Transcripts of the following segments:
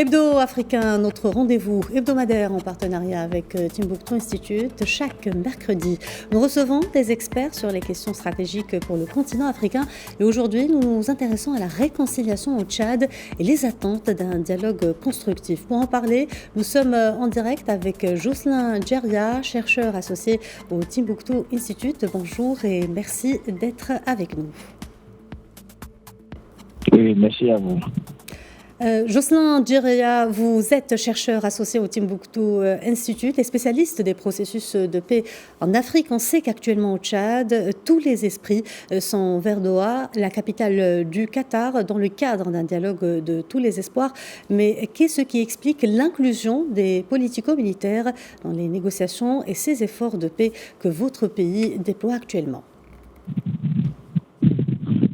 Hebdo africain, notre rendez-vous hebdomadaire en partenariat avec Timbuktu Institute. Chaque mercredi, nous recevons des experts sur les questions stratégiques pour le continent africain. Et aujourd'hui, nous nous intéressons à la réconciliation au Tchad et les attentes d'un dialogue constructif. Pour en parler, nous sommes en direct avec Jocelyn Djeria, chercheur associé au Timbuktu Institute. Bonjour et merci d'être avec nous. Oui, merci à vous. Jocelyn Djeria, vous êtes chercheur associé au Timbuktu Institute et spécialiste des processus de paix en Afrique. On sait qu'actuellement au Tchad, tous les esprits sont vers Doha, la capitale du Qatar, dans le cadre d'un dialogue de tous les espoirs. Mais qu'est-ce qui explique l'inclusion des politico-militaires dans les négociations et ces efforts de paix que votre pays déploie actuellement ?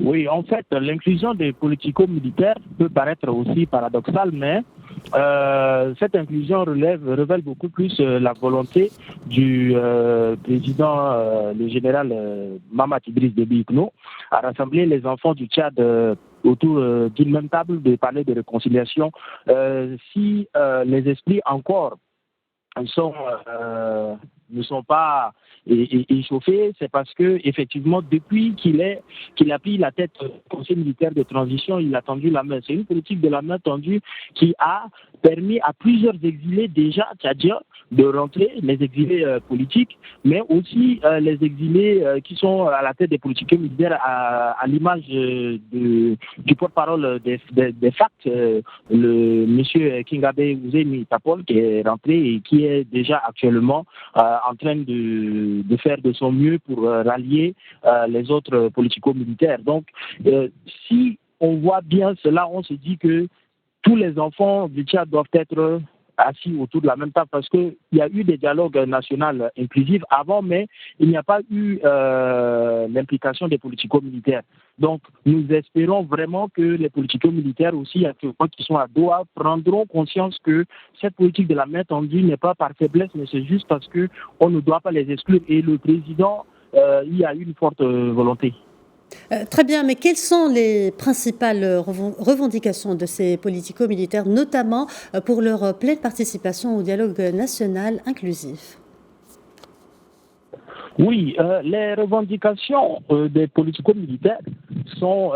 Oui, en fait, l'inclusion des politico-militaires peut paraître aussi paradoxale, mais cette inclusion révèle beaucoup plus la volonté du président, le général Mahamat Idriss Déby Itno, à rassembler les enfants du Tchad autour d'une même table, de parler de réconciliation. Si les esprits encore ne sont pas échauffés, c'est parce que effectivement depuis qu'il a pris la tête du Conseil militaire de transition, il a tendu la main. C'est une politique de la main tendue qui a permis à plusieurs exilés déjà tchadiens de rentrer, les exilés politiques, mais aussi les exilés qui sont à la tête des politiques militaires, à l'image du porte-parole des FACT, le monsieur Kingabe Ouzemi Tapol, qui est rentré et qui est déjà actuellement en train de faire de son mieux pour rallier les autres politico-militaires. Donc, si on voit bien cela, on se dit que tous les enfants du Tchad doivent être assis autour de la même table parce qu'il y a eu des dialogues nationaux inclusifs avant, mais il n'y a pas eu l'implication des politico-militaires. Donc, nous espérons vraiment que les politico-militaires aussi, actuellement, qui sont à Doha, prendront conscience que cette politique de la main tendue n'est pas par faiblesse, mais c'est juste parce qu'on ne doit pas les exclure. Et le président, il a une forte volonté. Très bien, mais quelles sont les principales revendications de ces politico-militaires, notamment pour leur pleine participation au dialogue national inclusif ? Oui, les revendications des politico-militaires sont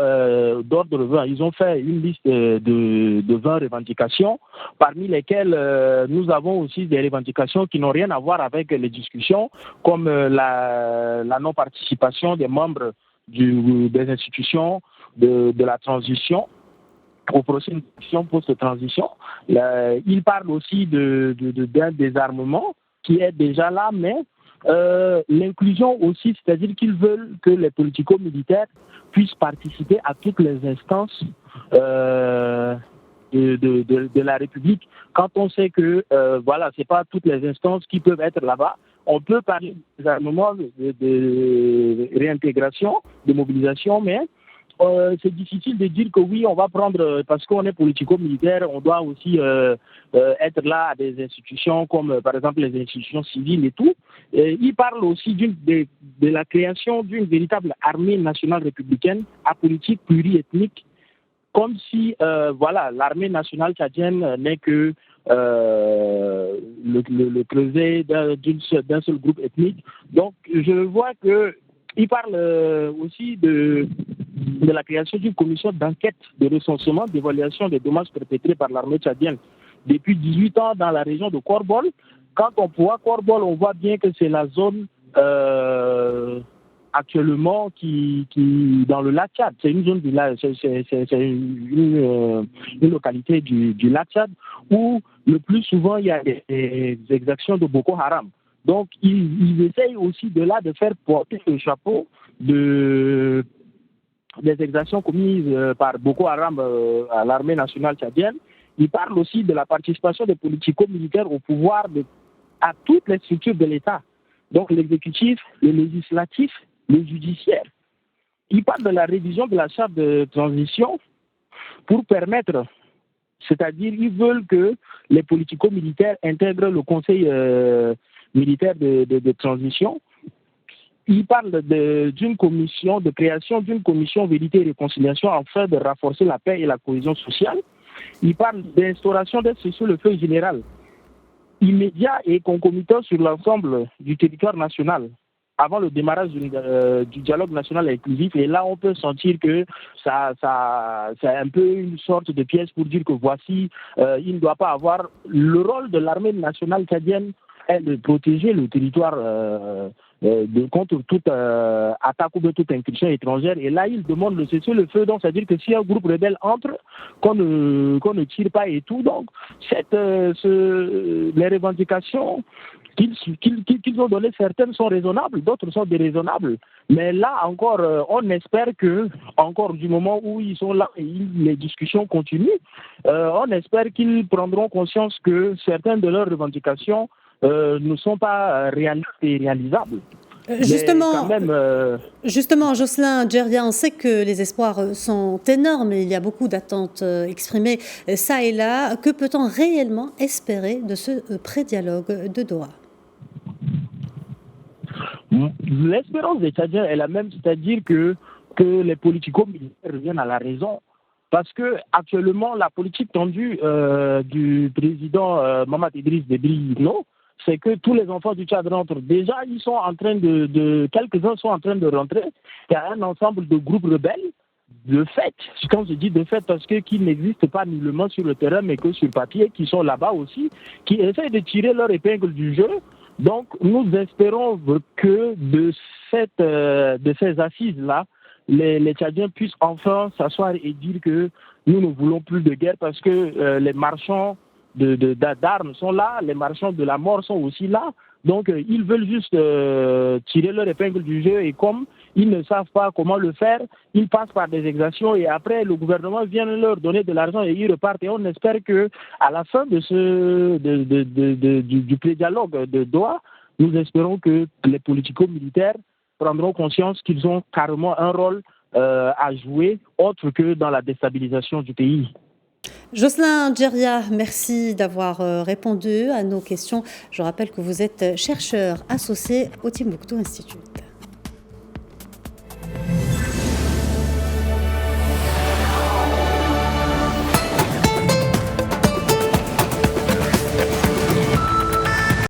d'ordre 20. Ils ont fait une liste de 20 revendications, parmi lesquelles nous avons aussi des revendications qui n'ont rien à voir avec les discussions, comme la non-participation des membres des institutions de la transition aux prochaines élections post-transition. Il parle aussi d'un désarmement qui est déjà là, mais l'inclusion aussi, c'est-à-dire qu'ils veulent que les politico-militaires puissent participer à toutes les instances de la République. Quand on sait que voilà, c'est pas toutes les instances qui peuvent être là-bas, on peut parler des armements, de réintégration, de mobilisation, mais c'est difficile de dire que oui, on va prendre, parce qu'on est politico-militaire, on doit aussi être là à des institutions comme par exemple les institutions civiles et tout. Il parle aussi de la création d'une véritable armée nationale républicaine, apolitique, pluriethnique, comme si voilà, l'armée nationale tchadienne n'est que le creuset d'un seul groupe ethnique. Donc je vois qu'il parle aussi de la création d'une commission d'enquête, de recensement, d'évaluation des dommages perpétrés par l'armée tchadienne depuis 18 ans dans la région de Korbol. Quand on voit Korbol, on voit bien que c'est la zone actuellement qui dans le lac Tchad. C'est une zone du lac, c'est une localité du lac Tchad où le plus souvent il y a des exactions de Boko Haram. Donc ils essayent aussi de faire porter le chapeau des exactions commises par Boko Haram à l'armée nationale tchadienne. Il parle aussi de la participation des politico-militaires au pouvoir à toutes les structures de l'État. Donc l'exécutif, le législatif, le judiciaire. Il parle de la révision de la charte de transition pour permettre, c'est-à-dire ils veulent que les politico-militaires intègrent le conseil militaire de transition. Il parle d'une commission, de création d'une commission vérité et réconciliation afin de renforcer la paix et la cohésion sociale. il parle d'instauration d'un cessez-le-feu général, immédiat et concomitant sur l'ensemble du territoire national avant le démarrage du dialogue national inclusif. Et là, on peut sentir que ça c'est un peu une sorte de pièce pour dire que voici, il ne doit pas avoir le rôle de l'armée nationale tchadienne est de protéger le territoire contre toute attaque ou de toute incursion étrangère. Et là, il demande le cessez-le-feu. Donc, c'est-à-dire que si un groupe rebelle entre, qu'on ne tire pas et tout. Donc, les revendications qu'ils ont données, certaines sont raisonnables, d'autres sont déraisonnables. Mais là encore, on espère que, encore du moment où ils sont là et les discussions continuent, on espère qu'ils prendront conscience que certaines de leurs revendications ne sont pas réalistes et réalisables. Justement, Jocelyn Djeria, on sait que les espoirs sont énormes et il y a beaucoup d'attentes exprimées ça et là. Que peut-on réellement espérer de ce pré-dialogue de Doha? L'espérance des Tchadiens est la même, c'est-à-dire que les politico-militaires reviennent à la raison. Parce que actuellement, la politique tendue du président Mahamat Idriss Déby Itno, c'est que tous les enfants du Tchad rentrent. Déjà, ils sont en train quelques-uns sont en train de rentrer. Il y a un ensemble de groupes rebelles, de fait, quand je dis de fait, parce que qui n'existent pas nullement sur le terrain, mais que sur papier, qui sont là-bas aussi, qui essaient de tirer leur épingle du jeu. Donc, nous espérons que de ces assises-là, les Tchadiens puissent enfin s'asseoir et dire que nous ne voulons plus de guerre parce que les marchands d'armes sont là, les marchands de la mort sont aussi là. Donc, ils veulent juste tirer leur épingle du jeu et comme ils ne savent pas comment le faire, ils passent par des exactions et après, le gouvernement vient leur donner de l'argent et ils repartent. Et on espère que à la fin de du pré-dialogue de Doha, nous espérons que les politico-militaires prendront conscience qu'ils ont carrément un rôle à jouer autre que dans la déstabilisation du pays. Jocelyn Djeria, merci d'avoir répondu à nos questions. Je rappelle que vous êtes chercheur associé au Timbuktu Institute.